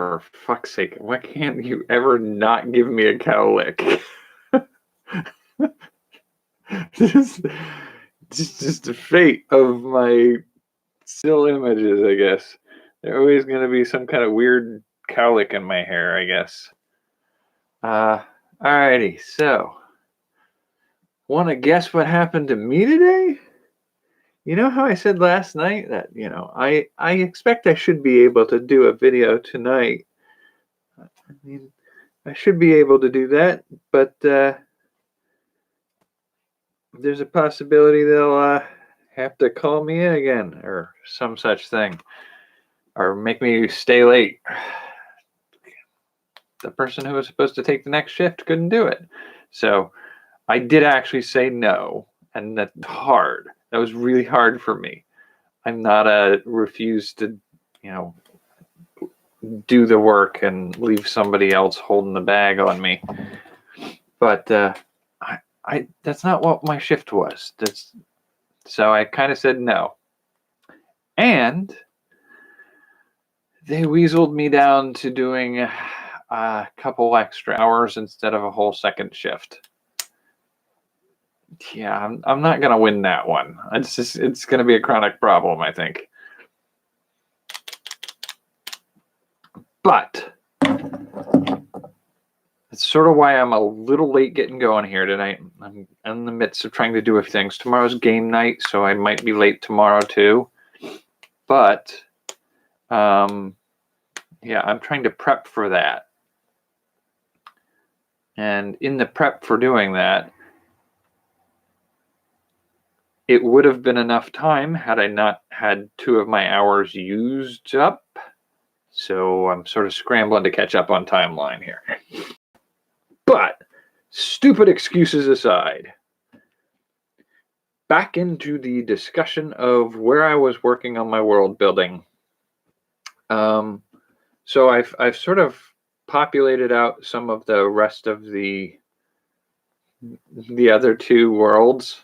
for fuck's sake, why can't you ever not give me a cowlick? just, just the fate of my still images, I guess. There's always going to be some kind of weird cowlick in my hair, I guess. Alrighty, so want to guess what happened to me today? You know how I said last night that, I expect I should be able to do a video tonight. I mean, I should be able to do that, but there's a possibility they'll have to call me in again or some such thing, or make me stay late. The person who was supposed to take the next shift couldn't do it. So I did actually say no, and that's hard. That was really hard for me. I'm not refuse to, do the work and leave somebody else holding the bag on me. But I that's not what my shift was. So I kind of said no. And they weaseled me down to doing a couple extra hours instead of a whole second shift. Yeah, I'm not gonna win that one. It's gonna be a chronic problem, I think. But it's sort of why I'm a little late getting going here tonight. I'm in the midst of trying to do a few things. Tomorrow's game night, so I might be late tomorrow too. But yeah, I'm trying to prep for that. And in the prep for doing that, it would have been enough time had I not had 2 of my hours used up. So I'm sort of scrambling to catch up on timeline here. But stupid excuses aside, back into the discussion of where I was working on my world building. So I've sort of populated out some of the rest of the other 2 worlds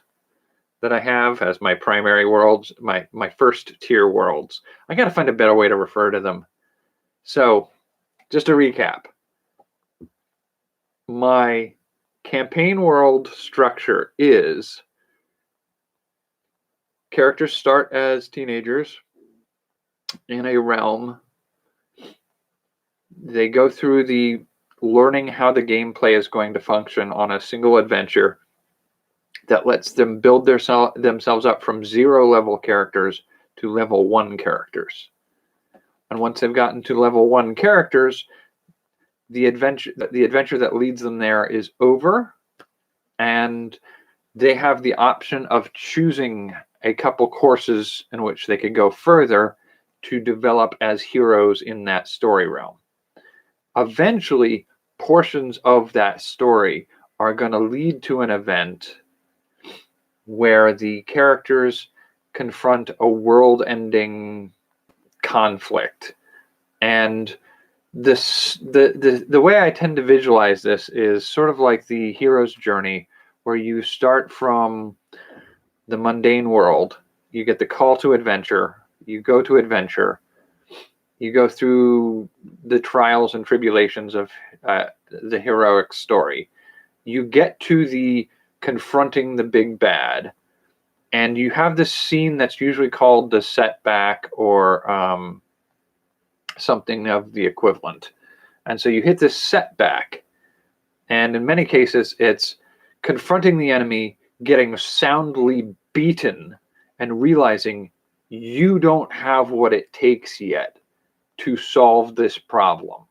that I have as my primary worlds, my first tier worlds. I got to find a better way to refer to them. So, just to recap, my campaign world structure is characters start as teenagers in a realm. They go through the learning how the gameplay is going to function on a single adventure that lets them build themselves up from 0 level characters to level 1 characters. And once they've gotten to level 1 characters, the adventure that leads them there is over, and they have the option of choosing a couple courses in which they could go further to develop as heroes in that story realm. Eventually, portions of that story are going to lead to an event where the characters confront a world-ending conflict. And the way I tend to visualize this is sort of like the hero's journey, where you start from the mundane world, you get the call to adventure, you go to adventure, you go through the trials and tribulations of the heroic story, you get to the confronting the big bad, and you have this scene that's usually called the setback or something of the equivalent. And so you hit this setback, and in many cases it's confronting the enemy, getting soundly beaten, and realizing you don't have what it takes yet to solve this problem,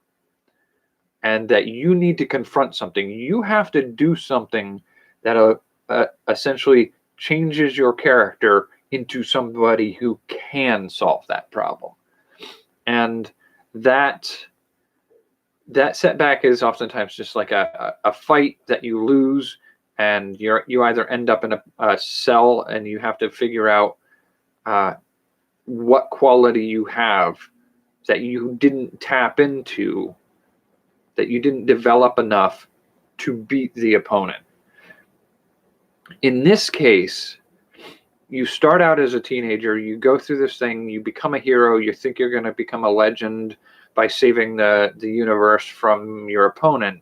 and that you need to confront something. You have to do something that essentially changes your character into somebody who can solve that problem. And that setback is oftentimes just like a fight that you lose, and you either end up in a cell and you have to figure out what quality you have that you didn't tap into, that you didn't develop enough to beat the opponent. In this case, you start out as a teenager, you go through this thing, you become a hero, you think you're going to become a legend, by saving the universe from your opponent,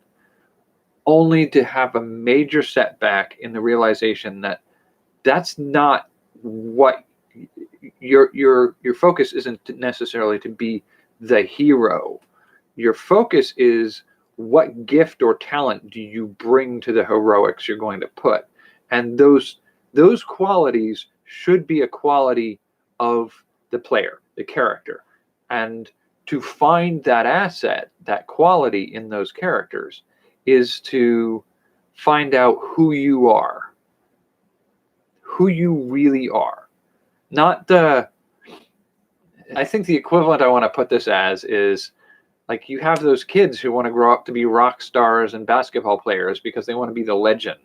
only to have a major setback in the realization that that's not what your focus isn't necessarily to be the hero. Your focus is what gift or talent do you bring to the heroics you're going to put, and those qualities should be a quality of the player, the character. And to find that asset, that quality in those characters, is to find out who you are, who you really are. Not the, I think the equivalent I want to put this as is, like, you have those kids who want to grow up to be rock stars and basketball players because they want to be the legend.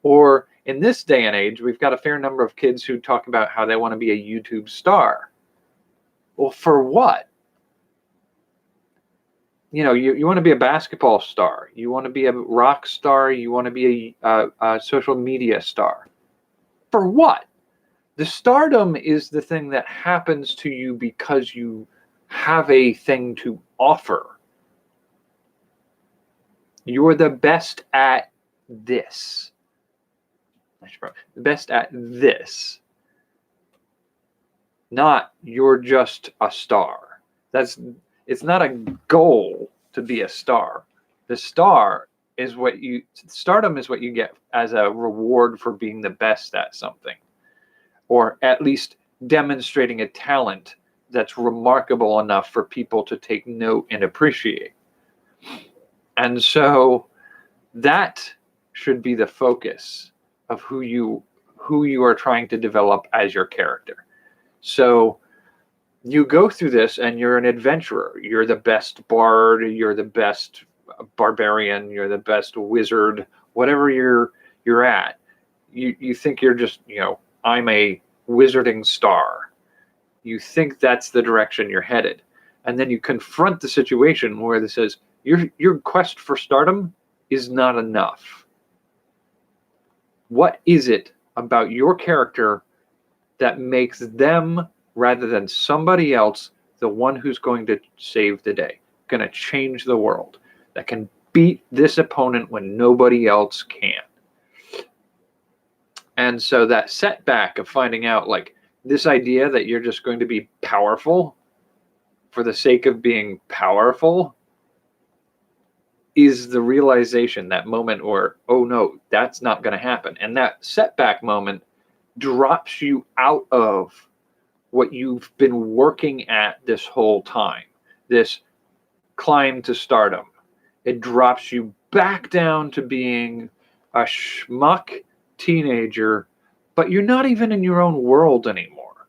Or in this day and age, we've got a fair number of kids who talk about how they want to be a YouTube star. Well, for what? You know, you want to be a basketball star. You want to be a rock star. You want to be a social media star. For what? The stardom is the thing that happens to you because you have a thing to offer. You're the best at this. The best at this. Not you're just a star. It's not a goal to be a star. The star is stardom is what you get as a reward for being the best at something, or at least demonstrating a talent that's remarkable enough for people to take note and appreciate. And so that should be the focus of who you are trying to develop as your character. So you go through this and you're an adventurer. You're the best bard, you're the best barbarian, you're the best wizard, whatever you're at. You think you're just, I'm a wizarding star. You think that's the direction you're headed. And then you confront the situation where this says your quest for stardom is not enough. What is it about your character that makes them, rather than somebody else, the one who's going to save the day, going to change the world, that can beat this opponent when nobody else can? And so that setback of finding out, like, this idea that you're just going to be powerful for the sake of being powerful, is the realization, that moment where, oh no, that's not going to happen. And that setback moment drops you out of what you've been working at this whole time, this climb to stardom. It drops you back down to being a schmuck teenager, but you're not even in your own world anymore.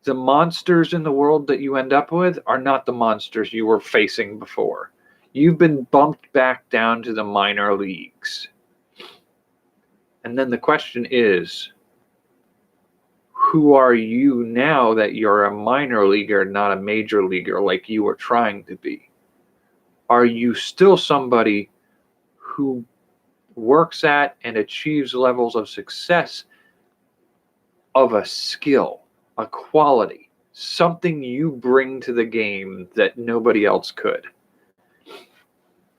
The monsters in the world that you end up with are not the monsters you were facing before. You've been bumped back down to the minor leagues. And then the question is, who are you now that you're a minor leaguer, not a major leaguer like you were trying to be? Are you still somebody who works at and achieves levels of success of a skill, a quality, something you bring to the game that nobody else could?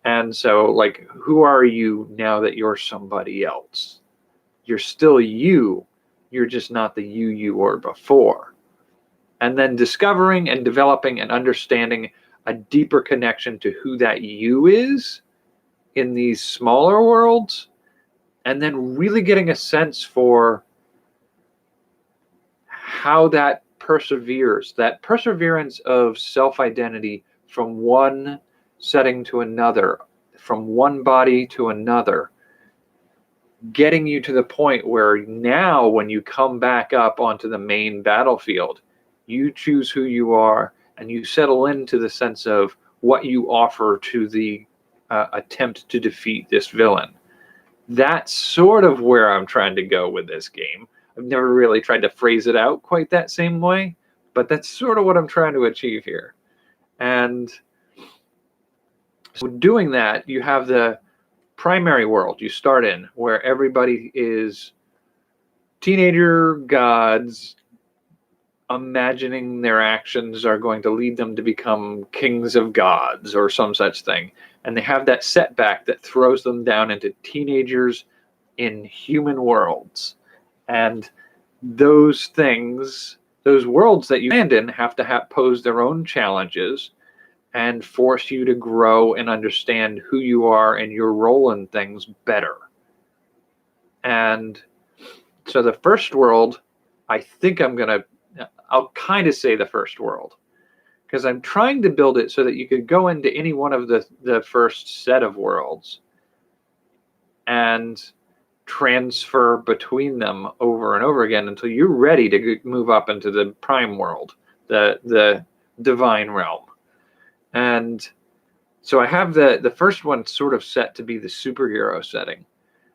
And so, like, who are you now that you're somebody else? You're still you. You're just not the you were before. And then discovering and developing and understanding a deeper connection to who that you is in these smaller worlds, and then really getting a sense for how that perseveres, that perseverance of self-identity from one setting to another, from one body to another, getting you to the point where now when you come back up onto the main battlefield, you choose who you are and you settle into the sense of what you offer to the attempt to defeat this villain. That's sort of where I'm trying to go with this game. I've never really tried to phrase it out quite that same way, but that's sort of what I'm trying to achieve here. And so doing that, you have the primary world you start in, where everybody is teenager gods imagining their actions are going to lead them to become kings of gods or some such thing. And they have that setback that throws them down into teenagers in human worlds. And those things, those worlds that you land in, have to pose their own challenges and force you to grow and understand who you are and your role in things better. And so the first world, I think I'll kind of say the first world, because I'm trying to build it so that you could go into any one of the first set of worlds and transfer between them over and over again until you're ready to move up into the prime world, the divine realm. And so I have the first one sort of set to be the superhero setting.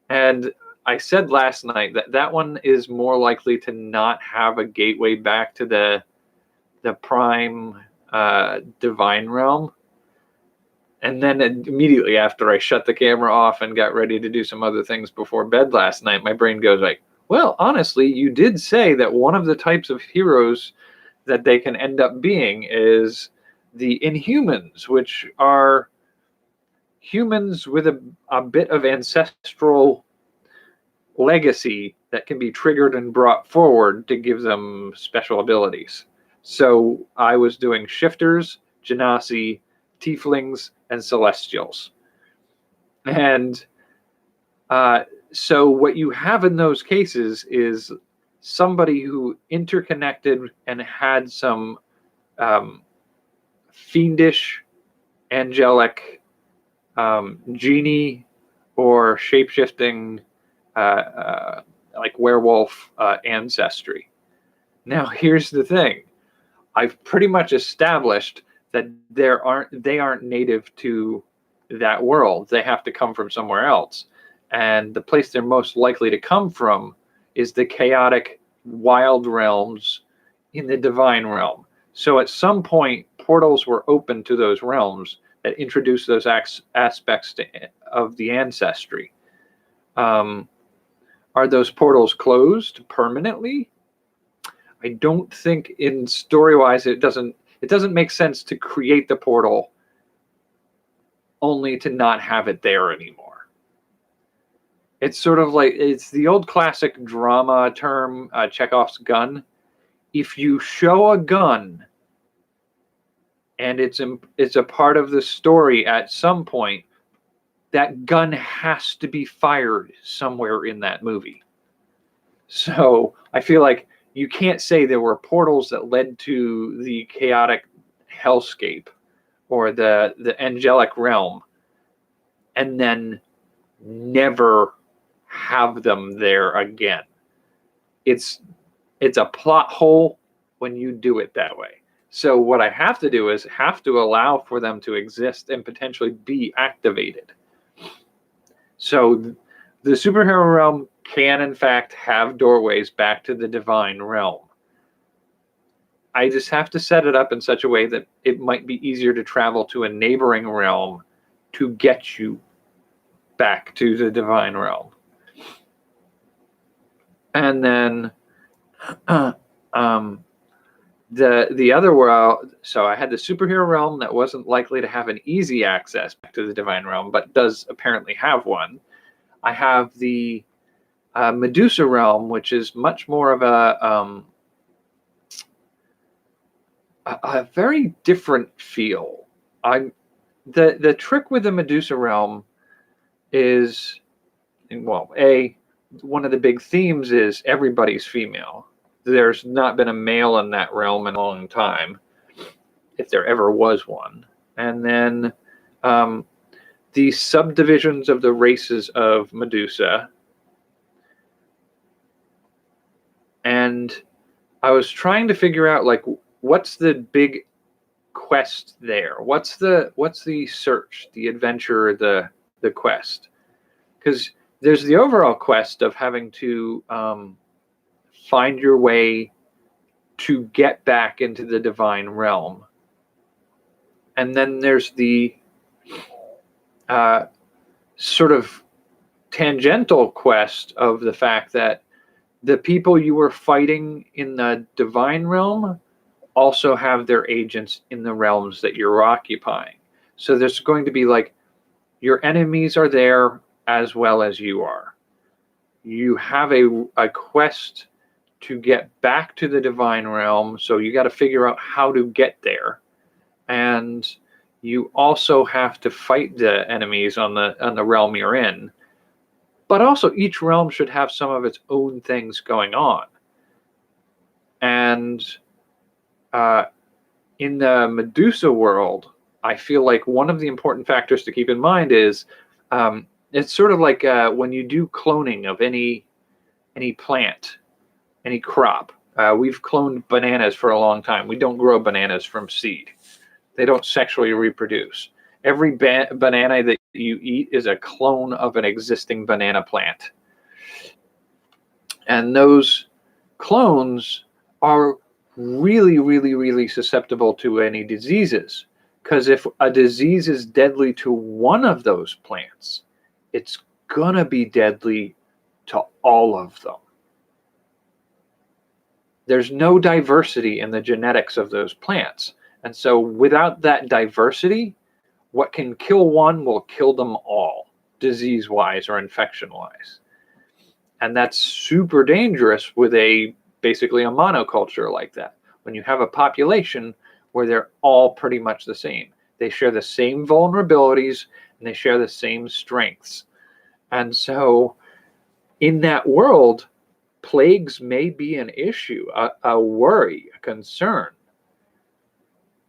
And I said last night that one is more likely to not have a gateway back to the prime divine realm. And then immediately after I shut the camera off and got ready to do some other things before bed last night, my brain goes like, well, honestly, you did say that one of the types of heroes that they can end up being is the Inhumans, which are humans with a bit of ancestral legacy that can be triggered and brought forward to give them special abilities. So I was doing shifters, genasi, tieflings, and celestials. And so what you have in those cases is somebody who interconnected and had some fiendish, angelic, genie, or shape-shifting like werewolf ancestry. Now, here's the thing. I've pretty much established that they aren't native to that world. They have to come from somewhere else. And the place they're most likely to come from is the chaotic wild realms in the divine realm. So at some point, portals were open to those realms that introduced those aspects of the ancestry. Are those portals closed permanently? I don't think, in story-wise, it doesn't make sense to create the portal only to not have it there anymore. It's sort of like, it's the old classic drama term, Chekhov's gun. If you show a gun and it's a part of the story at some point, that gun has to be fired somewhere in that movie. So I feel like you can't say there were portals that led to the chaotic hellscape or the angelic realm and then never have them there again. It's a plot hole when you do it that way. So what I have to do is have to allow for them to exist and potentially be activated. So the superhero realm can, in fact, have doorways back to the divine realm. I just have to set it up in such a way that it might be easier to travel to a neighboring realm to get you back to the divine realm. And then the other world, so I had the superhero realm that wasn't likely to have an easy access back to the divine realm, but does apparently have one. I have the Medusa realm, which is much more of a very different feel. The trick with the Medusa realm is, well, one of the big themes is everybody's female. There's not been a male in that realm in a long time, if there ever was one. And then the subdivisions of the races of Medusa. And I was trying to figure out, like, what's the big quest there? What's the search, the adventure, the quest? Because there's the overall quest of having to find your way to get back into the divine realm. And then there's the sort of tangential quest of the fact that the people you were fighting in the divine realm also have their agents in the realms that you're occupying. So there's going to be like your enemies are there as well as you are. You have a quest to get back to the divine realm, so you got to figure out how to get there. And you also have to fight the enemies on the realm you're in. But also each realm should have some of its own things going on. And in the Medusa world, I feel like one of the important factors to keep in mind is it's sort of like when you do cloning of any plant, any crop. We've cloned bananas for a long time. We don't grow bananas from seed. They don't sexually reproduce. Every banana that you eat is a clone of an existing banana plant. And those clones are really, really, really susceptible to any diseases. Because if a disease is deadly to one of those plants, it's going to be deadly to all of them. There's no diversity in the genetics of those plants. And so without that diversity, what can kill one will kill them all, disease-wise or infection-wise. And that's super dangerous with basically a monoculture like that. When you have a population where they're all pretty much the same. They share the same vulnerabilities and they share the same strengths. And so in that world, plagues may be an issue, a worry, a concern.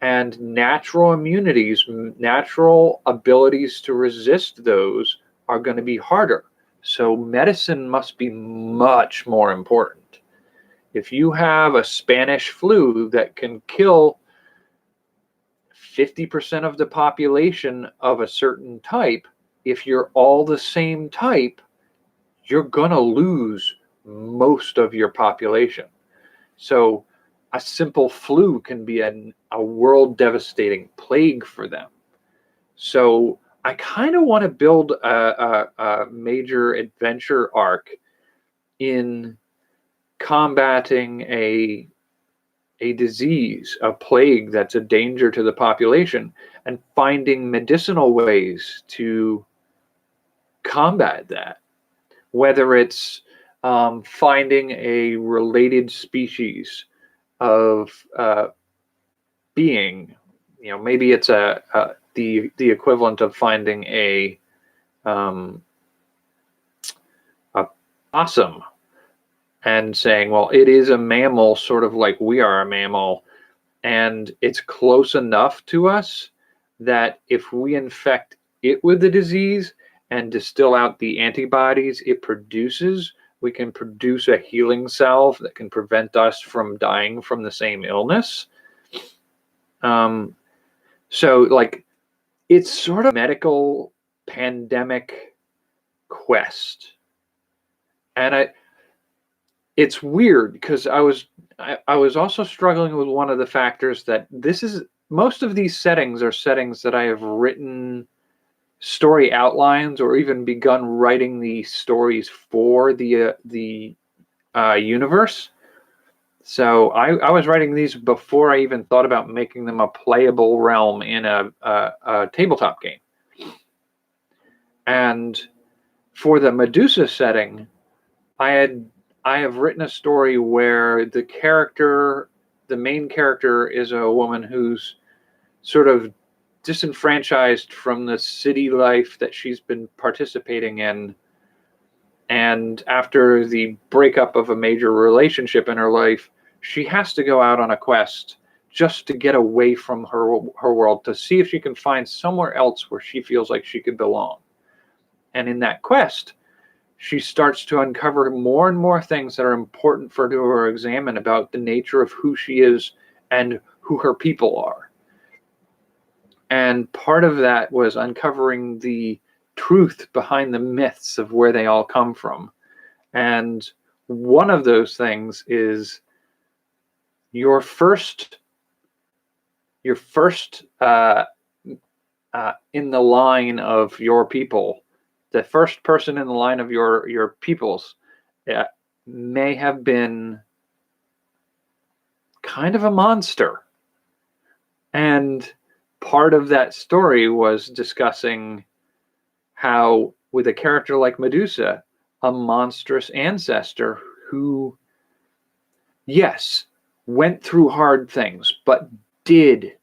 And natural immunities, natural abilities to resist those are going to be harder. So medicine must be much more important. If you have a Spanish flu that can kill 50% of the population of a certain type, if you're all the same type, you're going to lose most of your population. So a simple flu can be a world devastating plague for them. So I kind of want to build a major adventure arc in combating a disease, a plague that's a danger to the population, and finding medicinal ways to combat that. Whether it's finding a related species of being, maybe it's the equivalent of finding a possum and saying, well, it is a mammal, sort of like we are a mammal, and it's close enough to us that if we infect it with the disease and distill out the antibodies it produces, we can produce a healing salve that can prevent us from dying from the same illness. So like it's sort of a medical pandemic quest. And it's weird because I was also struggling with one of the factors that most of these settings are settings that I have written story outlines or even begun writing the stories for the universe. So I was writing these before I even thought about making them a playable realm in a tabletop game. And for the Medusa setting, I have written a story where the main character is a woman who's sort of disenfranchised from the city life that she's been participating in. And after the breakup of a major relationship in her life, she has to go out on a quest just to get away from her world, to see if she can find somewhere else where she feels like she could belong. And in that quest, she starts to uncover more and more things that are important for her to examine about the nature of who she is and who her people are. And part of that was uncovering the truth behind the myths of where they all come from. And one of those things is your first in the line of your people, the first person in the line of your peoples may have been kind of a monster. And part of that story was discussing how, with a character like Medusa, a monstrous ancestor who, yes, went through hard things, but did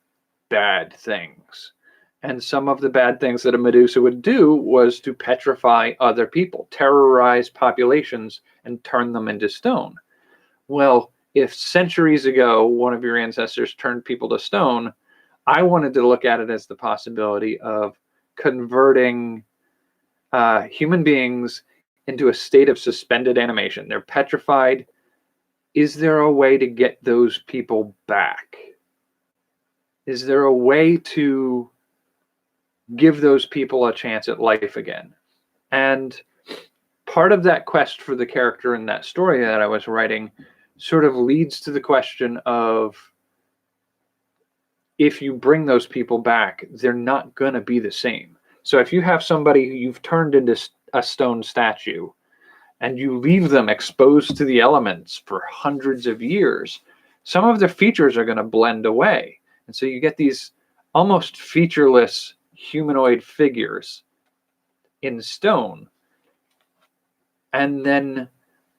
bad things. And some of the bad things that a Medusa would do was to petrify other people, terrorize populations, and turn them into stone. Well, if centuries ago one of your ancestors turned people to stone, I wanted to look at it as the possibility of converting human beings into a state of suspended animation. They're petrified. Is there a way to get those people back? Is there a way to give those people a chance at life again? And part of that quest for the character in that story that I was writing sort of leads to the question of, if you bring those people back, they're not going to be the same. So if you have somebody who you've turned into a stone statue and you leave them exposed to the elements for hundreds of years, some of their features are going to blend away. And so you get these almost featureless humanoid figures in stone. And then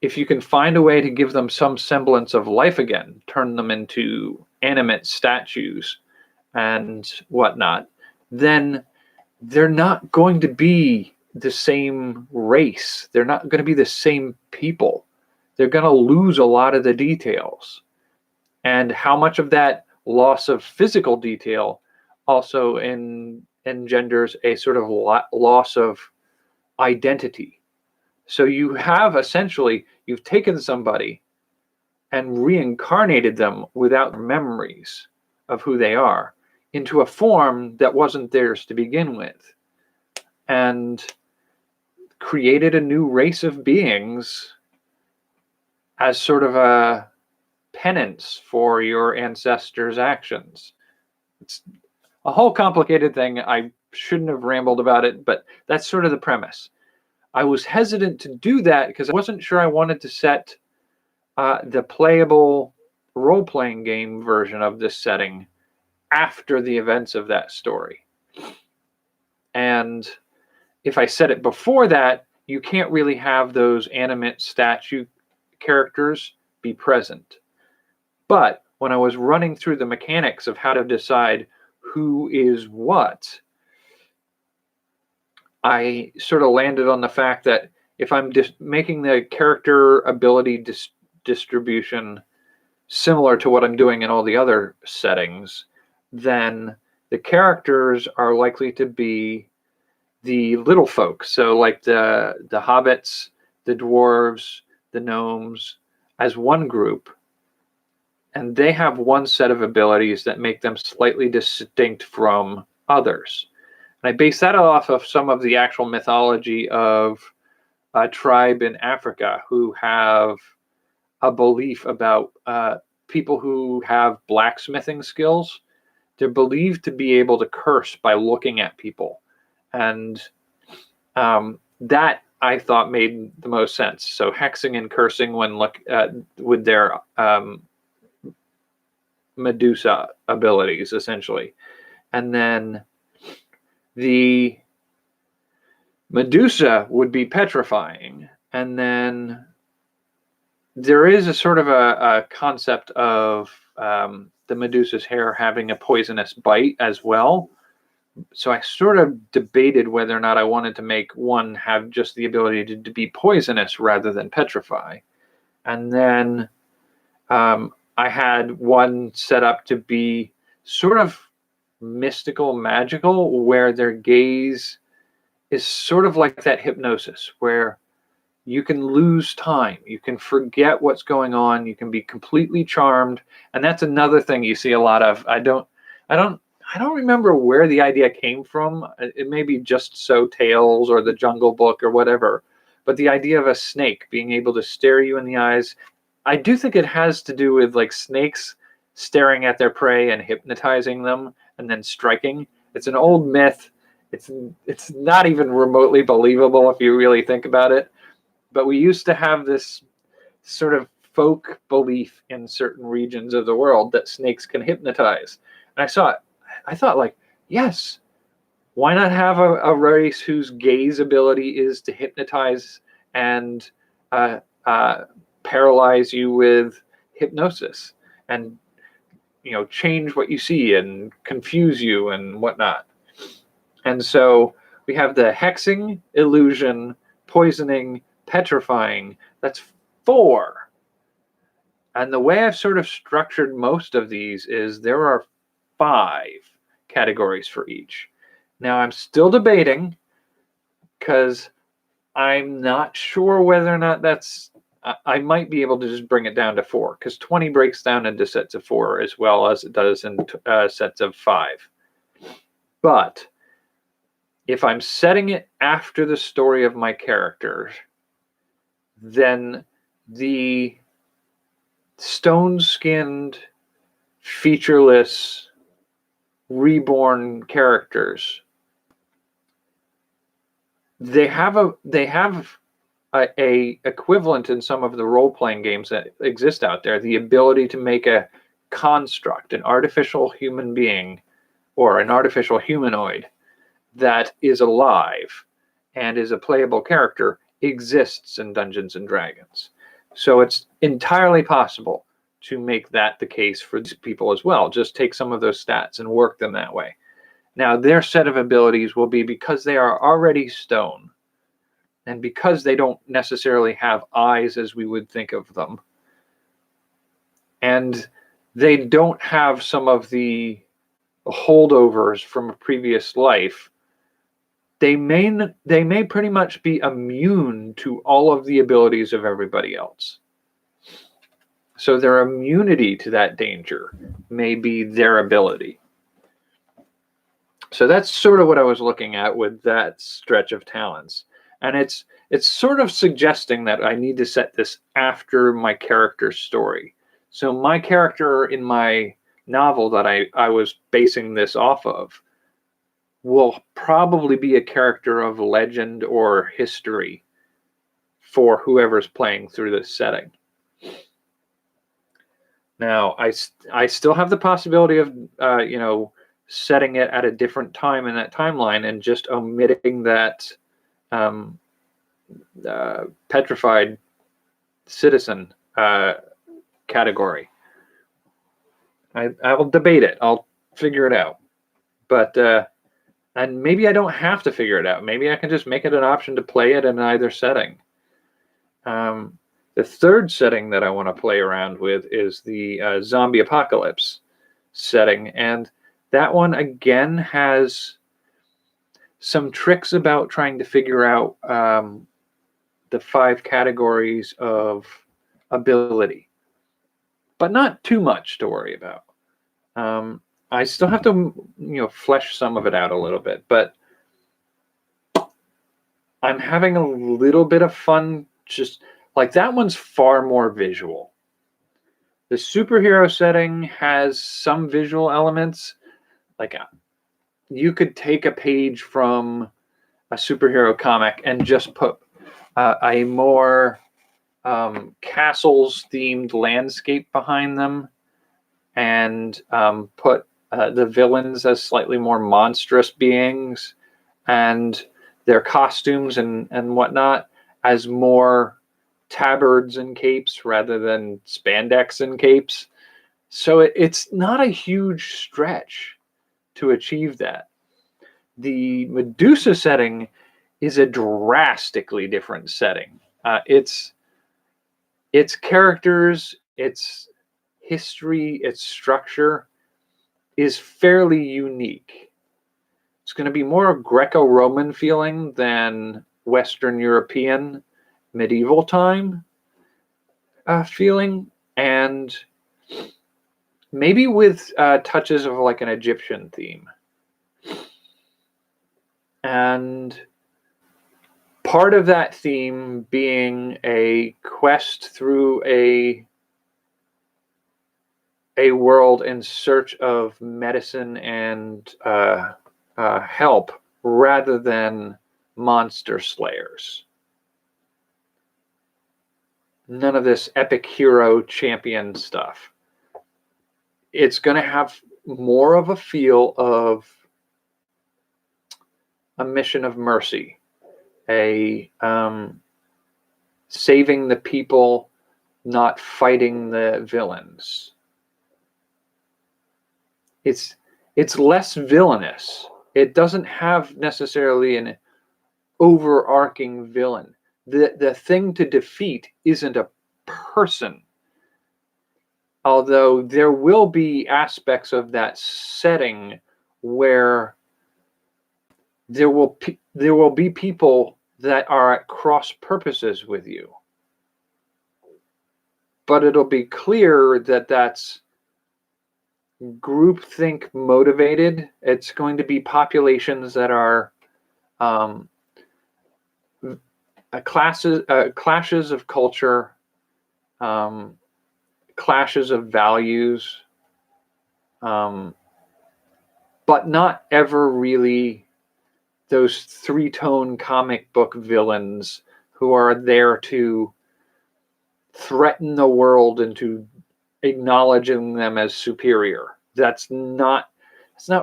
if you can find a way to give them some semblance of life again, turn them into animate statues and whatnot, then they're not going to be the same race. They're not going to be the same people. They're going to lose a lot of the details. And how much of that loss of physical detail also engenders a sort of loss of identity. So you have essentially, you've taken somebody and reincarnated them without memories of who they are into a form that wasn't theirs to begin with, and created a new race of beings as sort of a penance for your ancestors' actions. It's a whole complicated thing. I shouldn't have rambled about it, but that's sort of the premise. I was hesitant to do that because I wasn't sure I wanted to set the playable role-playing game version of this setting after the events of that story. And if I set it before that, you can't really have those animate statue characters be present. But when I was running through the mechanics of how to decide who is what, I sort of landed on the fact that if I'm just making the character ability distribution similar to what I'm doing in all the other settings, then the characters are likely to be the little folk. So like the hobbits, the dwarves, the gnomes as one group. And they have one set of abilities that make them slightly distinct from others. And I base that off of some of the actual mythology of a tribe in Africa who have a belief about people who have blacksmithing skills. They're believed to be able to curse by looking at people. And that I thought made the most sense. So hexing and cursing when with their Medusa abilities, essentially. And then the Medusa would be petrifying. And then there is a sort of a concept of the Medusa's hair having a poisonous bite as well. So I sort of debated whether or not I wanted to make one have just the ability to be poisonous rather than petrify. And then I had one set up to be sort of mystical, magical, where their gaze is sort of like that hypnosis, where you can lose time, you can forget what's going on, you can be completely charmed. And that's another thing you see a lot of. I don't remember where the idea came from. It may be Just So Tales or the Jungle Book or whatever, but the idea of a snake being able to stare you in the eyes, I do think it has to do with like snakes staring at their prey and hypnotizing them and then striking. It's an old myth. It's not even remotely believable if you really think about it. But we used to have this sort of folk belief in certain regions of the world that snakes can hypnotize. And I thought, like, yes, why not have a race whose gaze ability is to hypnotize and paralyze you with hypnosis, and change what you see and confuse you and whatnot. And so we have the hexing, illusion, poisoning, petrifying. That's 4. And the way I've sort of structured most of these is there are 5 categories for each. Now I'm still debating, because I'm not sure whether or not I might be able to just bring it down to 4, because 20 breaks down into sets of 4 as well as it does in sets of 5. But if I'm setting it after the story of my characters, then the stone-skinned, featureless, reborn characters, they have a equivalent in some of the role-playing games that exist out there, the ability to make a construct, an artificial human being or an artificial humanoid that is alive and is a playable character, exists in Dungeons and Dragons. So it's entirely possible to make that the case for these people as well. Just take some of those stats and work them that way. Now, their set of abilities will be, because they are already stone, and because they don't necessarily have eyes as we would think of them, and they don't have some of the holdovers from a previous life, they may pretty much be immune to all of the abilities of everybody else. So their immunity to that danger may be their ability. So that's sort of what I was looking at with that stretch of talents. And it's sort of suggesting that I need to set this after my character's story. So my character in my novel that I was basing this off of will probably be a character of legend or history for whoever's playing through this setting. Now, I still have the possibility of, setting it at a different time in that timeline and just omitting that petrified citizen category. I will debate it. I'll figure it out. But and maybe I don't have to figure it out. Maybe I can just make it an option to play it in either setting. The third setting that I want to play around with is the zombie apocalypse setting. And that one, again, has some tricks about trying to figure out the 5 categories of ability, but not too much to worry about. I still have to, flesh some of it out a little bit, but I'm having a little bit of fun. Just like that one's far more visual. The superhero setting has some visual elements. Like you could take a page from a superhero comic and just put a more castles themed landscape behind them, and put the villains as slightly more monstrous beings, and their costumes and whatnot as more tabards and capes rather than spandex and capes. So it's not a huge stretch to achieve that. The Medusa setting is a drastically different setting. Its characters, its history, its structure is fairly unique. It's going to be more Greco-Roman feeling than Western European medieval time feeling, and maybe with touches of like an Egyptian theme. And part of that theme being a quest through a world in search of medicine and help rather than monster slayers. None of this epic hero champion stuff. It's going to have more of a feel of a mission of mercy, a saving the people, not fighting the villains. It's less villainous. It doesn't have necessarily an overarching villain. The thing to defeat isn't a person, although there will be aspects of that setting where there will be people that are at cross purposes with you, but it'll be clear that that's groupthink motivated. It's going to be populations that are clashes of culture, clashes of values, but not ever really those three-tone comic book villains who are there to threaten the world into acknowledging them as superior. That's not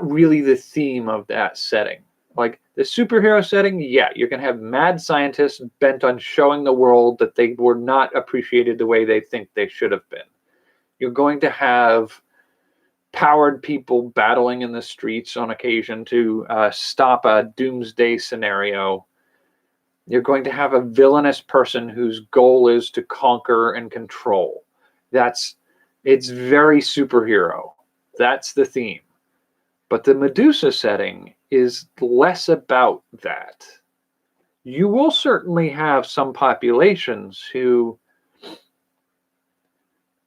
really the theme of that setting. Like the superhero setting, yeah, you can have mad scientists bent on showing the world that they were not appreciated the way they think they should have been. You're going to have powered people battling in the streets on occasion to stop a doomsday scenario. You're going to have a villainous person whose goal is to conquer and control. It's very superhero. That's the theme. But the Medusa setting is less about that. You will certainly have some populations who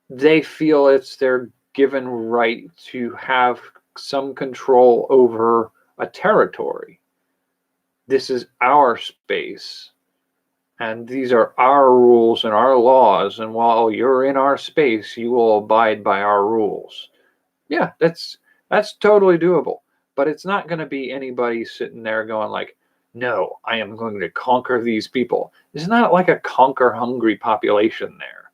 they feel it's their given right to have some control over a territory. This is our space, and these are our rules and our laws, and while you're in our space, you will abide by our rules. Yeah, that's totally doable, but it's not going to be anybody sitting there going like, no, I am going to conquer these people. It's not like a conquer-hungry population there.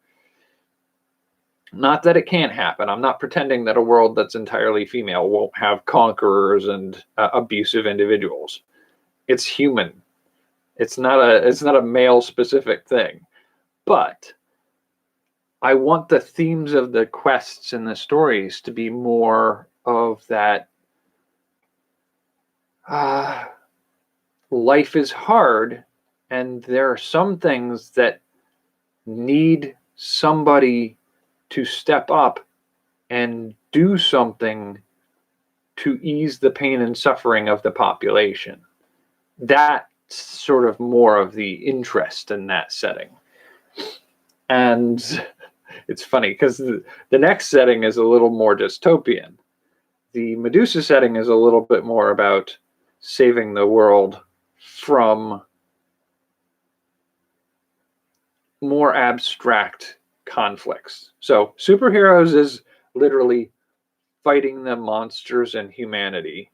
Not that it can't happen. I'm not pretending that a world that's entirely female won't have conquerors and abusive individuals. It's human. It's not a male-specific thing. But I want the themes of the quests and the stories to be more of that life is hard, and there are some things that need somebody to step up and do something to ease the pain and suffering of the population. That's sort of more of the interest in that setting. And it's funny because the next setting is a little more dystopian. The Medusa setting is a little bit more about saving the world from more abstract conflicts. So superheroes is literally fighting the monsters and humanity.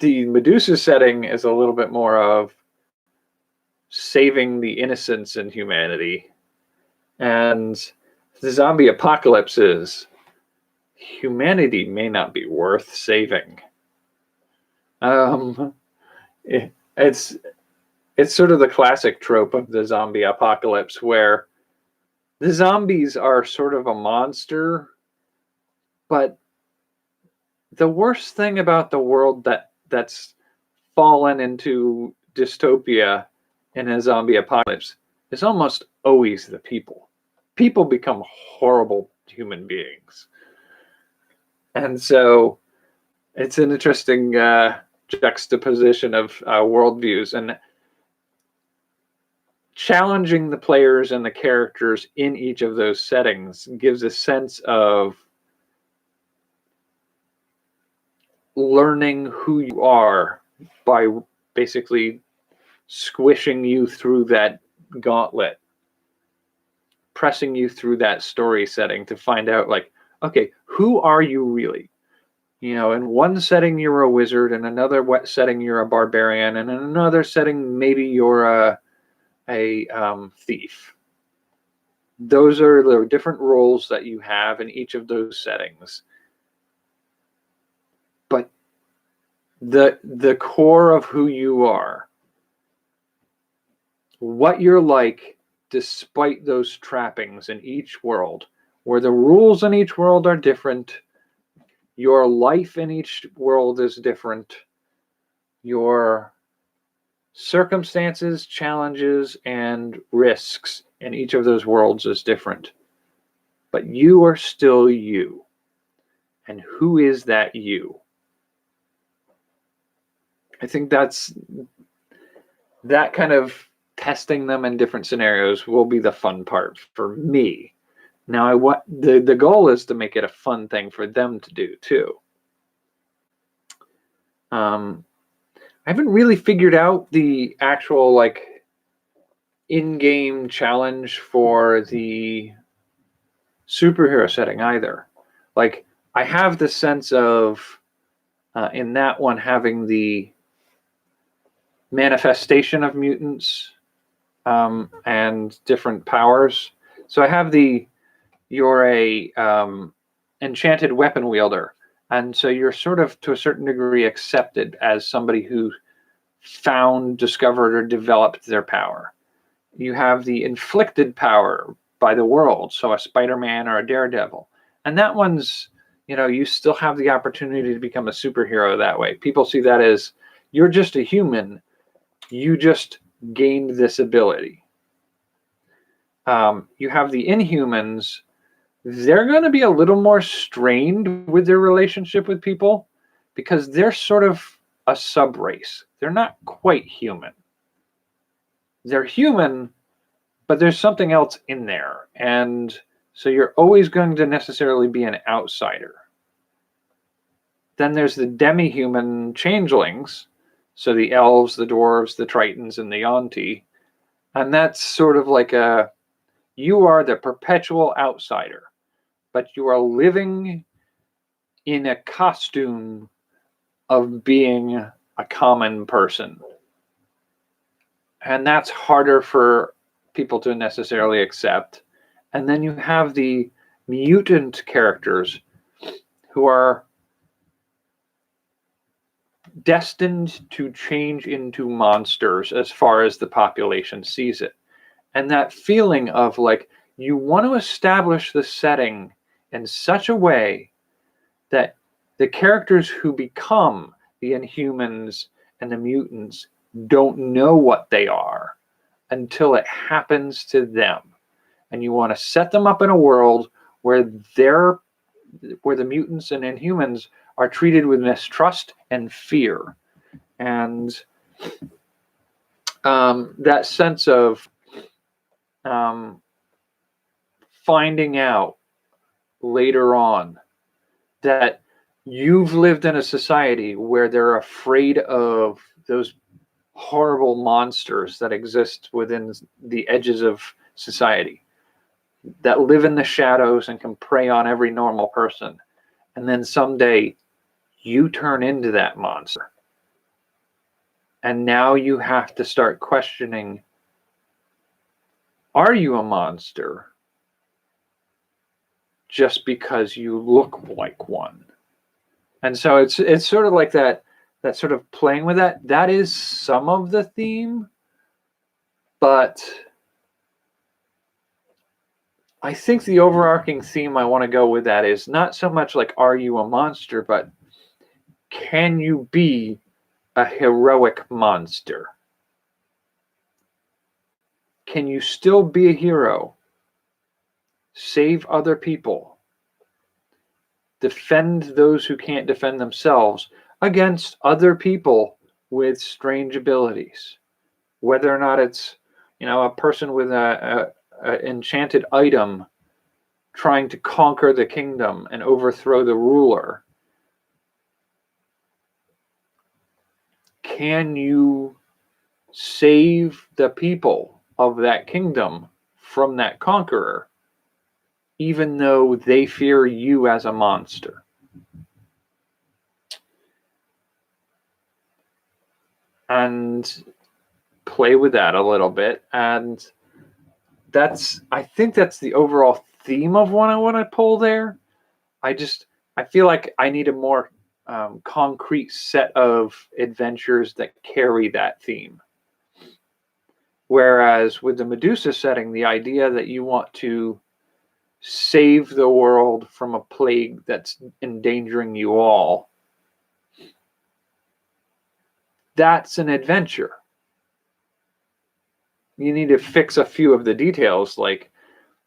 The Medusa setting is a little bit more of saving the innocence in humanity. And the zombie apocalypse is humanity may not be worth saving. It's sort of the classic trope of the zombie apocalypse where the zombies are sort of a monster, but the worst thing about the world that's fallen into dystopia in a zombie apocalypse is almost always the people. People become horrible human beings. And so it's an interesting juxtaposition of worldviews, and challenging the players and the characters in each of those settings gives a sense of learning who you are by basically squishing you through that gauntlet, pressing you through that story setting to find out, like, okay, who are you really? You know, in one setting you're a wizard, in another setting you're a barbarian, and in another setting maybe you're a thief. Those are the different roles that you have in each of those settings. But the core of who you are, what you're like despite those trappings in each world, where the rules in each world are different, your life in each world is different, your circumstances, challenges, and risks in each of those worlds is different. But you are still you. And who is that you? I think that kind of testing them in different scenarios will be the fun part for me. Now, the goal is to make it a fun thing for them to do too. I haven't really figured out the actual in-game challenge for the superhero setting either. Like, I have the sense of in that one having the manifestation of mutants and different powers. So I have you're a enchanted weapon wielder, and so you're sort of to a certain degree accepted as somebody who found, discovered, or developed their power. You have the inflicted power by the world, so a Spider-Man or a Daredevil, and that one's, you still have the opportunity to become a superhero that way. People see that as you're just a human, you just gained this ability. You have the Inhumans. They're going to be a little more strained with their relationship with people because they're sort of a sub-race. They're not quite human. They're human, but there's something else in there. And so you're always going to necessarily be an outsider. Then there's the demi-human changelings. So the elves, the dwarves, the tritons, and the Yonti. And that's sort of like you are the perpetual outsider, but you are living in a costume of being a common person. And that's harder for people to necessarily accept. And then you have the mutant characters who are destined to change into monsters as far as the population sees it. And that feeling of you want to establish the setting in such a way that the characters who become the Inhumans and the mutants don't know what they are until it happens to them. And you want to set them up in a world where the mutants and Inhumans are treated with mistrust and fear. And that sense of finding out later on that you've lived in a society where they're afraid of those horrible monsters that exist within the edges of society, that live in the shadows and can prey on every normal person. And then someday you turn into that monster. And now you have to start questioning, are you a monster just because you look like one? And so it's sort of like that sort of playing with that. That is some of the theme, but I think the overarching theme I want to go with that is not so much are you a monster, but can you be a heroic monster? Can you still be a hero? Save other people? Defend those who can't defend themselves against other people with strange abilities? Whether or not it's, a person with an enchanted item trying to conquer the kingdom and overthrow the ruler. Can you save the people of that kingdom from that conqueror, even though they fear you as a monster? And play with that a little bit and I think that's the overall theme of what I want to pull there. I feel like I need a more concrete set of adventures that carry that theme. Whereas with the Medusa setting, the idea that you want to save the world from a plague that's endangering you all, that's an adventure. You need to fix a few of the details, like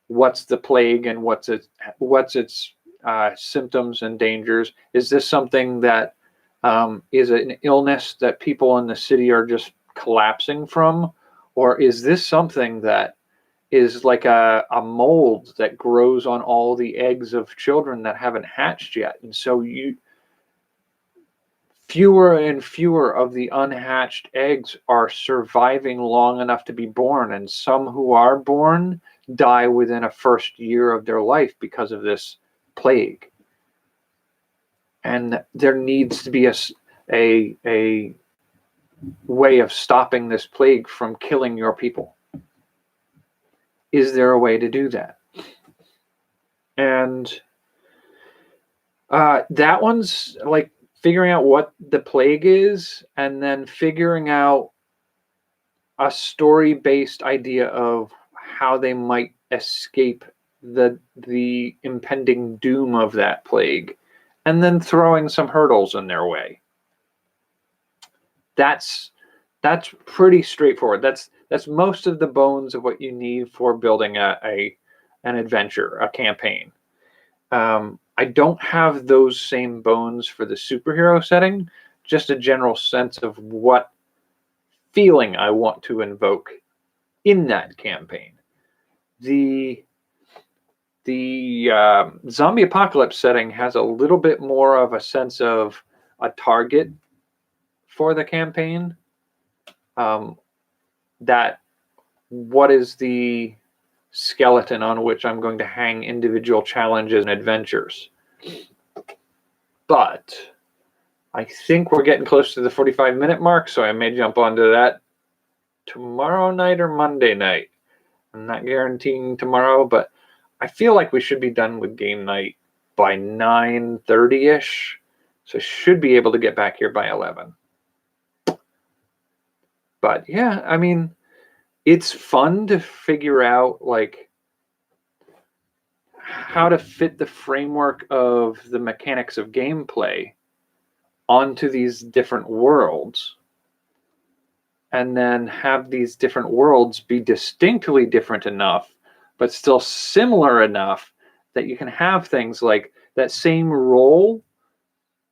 what's the plague and what's its symptoms and dangers. Is this something that is an illness that people in the city are just collapsing from? Or is this something that is like a mold that grows on all the eggs of children that haven't hatched yet? And so fewer and fewer of the unhatched eggs are surviving long enough to be born. And some who are born die within a first year of their life because of this plague. And there needs to be a way of stopping this plague from killing your people. Is there a way to do that? And that one's like figuring out what the plague is, and then figuring out a story-based idea of how they might escape the impending doom of that plague, and then throwing some hurdles in their way. That's pretty straightforward. That's most of the bones of what you need for building an adventure, a campaign. I don't have those same bones for the superhero setting, just a general sense of what feeling I want to invoke in that campaign. The zombie apocalypse setting has a little bit more of a sense of a target for the campaign. That what is the skeleton on which I'm going to hang individual challenges and adventures. But I think we're getting close to the 45-minute mark, so I may jump onto that tomorrow night or Monday night. I'm not guaranteeing tomorrow, but I feel like we should be done with game night by 9:30-ish, so I should be able to get back here by 11. But yeah, I mean, it's fun to figure out like how to fit the framework of the mechanics of gameplay onto these different worlds, and then have these different worlds be distinctly different enough, but still similar enough that you can have things like that same role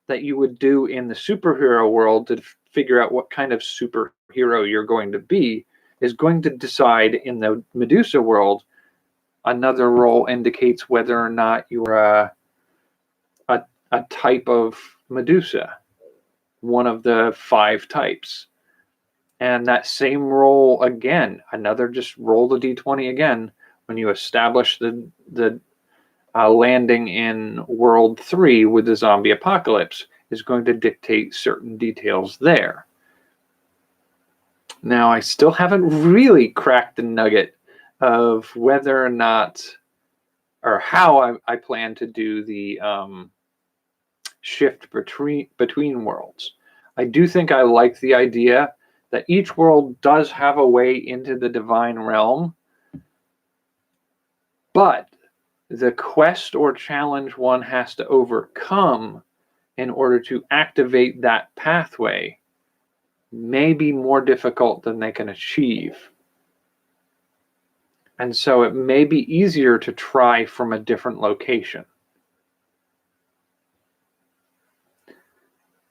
that you would do in the superhero world to figure out what kind of superhero you're going to be is going to decide in the Medusa world. Another role indicates whether or not you're a type of Medusa, one of the 5 types. And that same role again, another, just roll the d20 again, when you establish the landing in World 3 with the zombie apocalypse, is going to dictate certain details there. Now, I still haven't really cracked the nugget of whether or not, or how I plan to do the shift between worlds. I do think I like the idea that each world does have a way into the divine realm, but the quest or challenge one has to overcome in order to activate that pathway may be more difficult than they can achieve. And so it may be easier to try from a different location.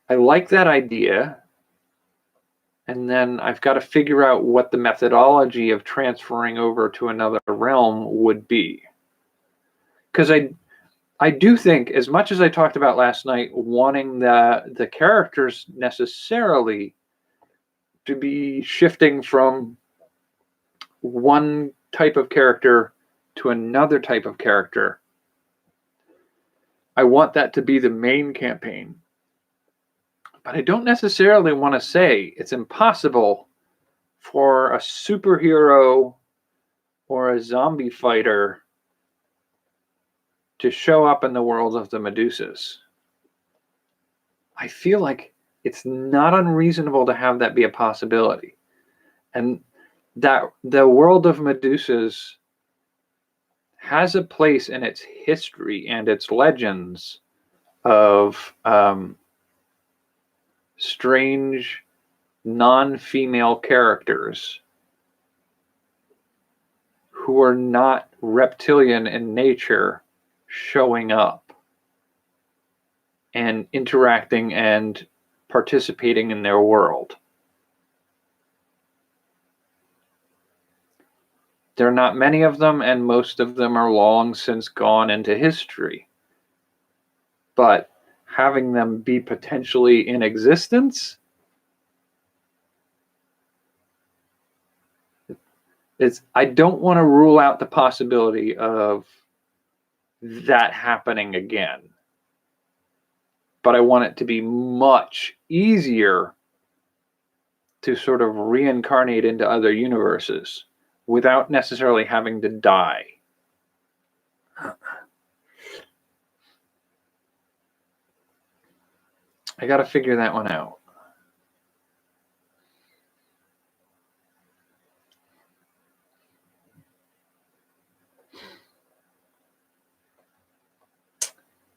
I like that idea. And then I've got to figure out what the methodology of transferring over to another realm would be. Because I do think, as much as I talked about last night, wanting the characters necessarily to be shifting from one type of character to another type of character, I want that to be the main campaign. But I don't necessarily want to say it's impossible for a superhero or a zombie fighter to show up in the world of the Medusas. I feel like it's not unreasonable to have that be a possibility. And that the world of Medusas has a place in its history and its legends of strange non-female characters who are not reptilian in nature showing up and interacting and participating in their world. There are not many of them, and most of them are long since gone into history. But having them be potentially in existence, I don't want to rule out the possibility of that happening again. But I want it to be much easier to sort of reincarnate into other universes without necessarily having to die. I got to figure that one out.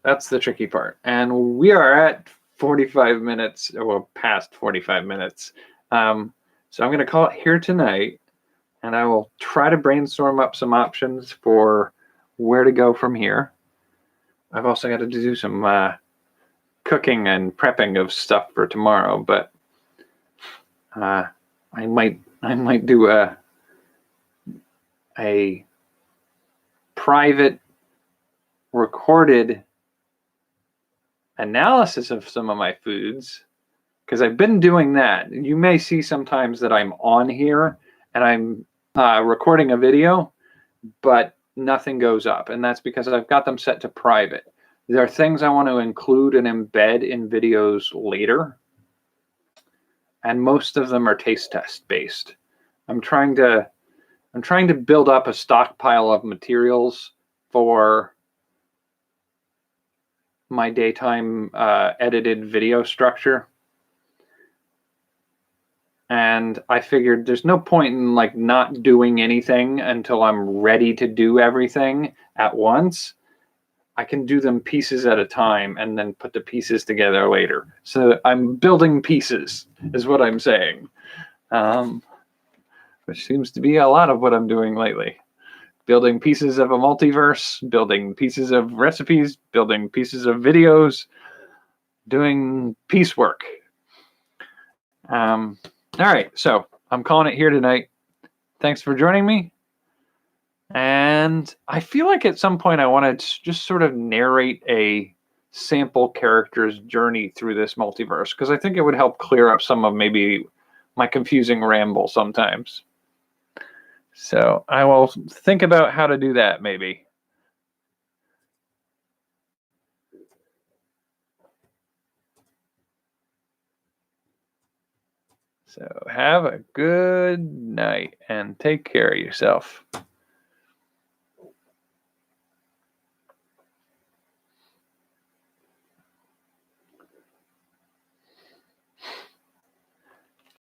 That's the tricky part. And we are at 45 minutes, or past 45 minutes. So I'm going to call it here tonight, and I will try to brainstorm up some options for where to go from here. I've also got to do some cooking and prepping of stuff for tomorrow, but I might do a private recorded analysis of some of my foods, because I've been doing that. You may see sometimes that I'm on here and I'm recording a video, but nothing goes up, and that's because I've got them set to private. There are things I want to include and embed in videos later, and most of them are taste test based. I'm trying to build up a stockpile of materials for my daytime edited video structure. And I figured there's no point in like not doing anything until I'm ready to do everything at once. I can do them pieces at a time and then put the pieces together later. So I'm building pieces is what I'm saying. Which seems to be a lot of what I'm doing lately. Building pieces of a multiverse, building pieces of recipes, building pieces of videos, doing piecework. All right, so I'm calling it here tonight. Thanks for joining me. And I feel like at some point I want to just sort of narrate a sample character's journey through this multiverse, because I think it would help clear up some of maybe my confusing ramble sometimes. So I will think about how to do that maybe. So have a good night and take care of yourself.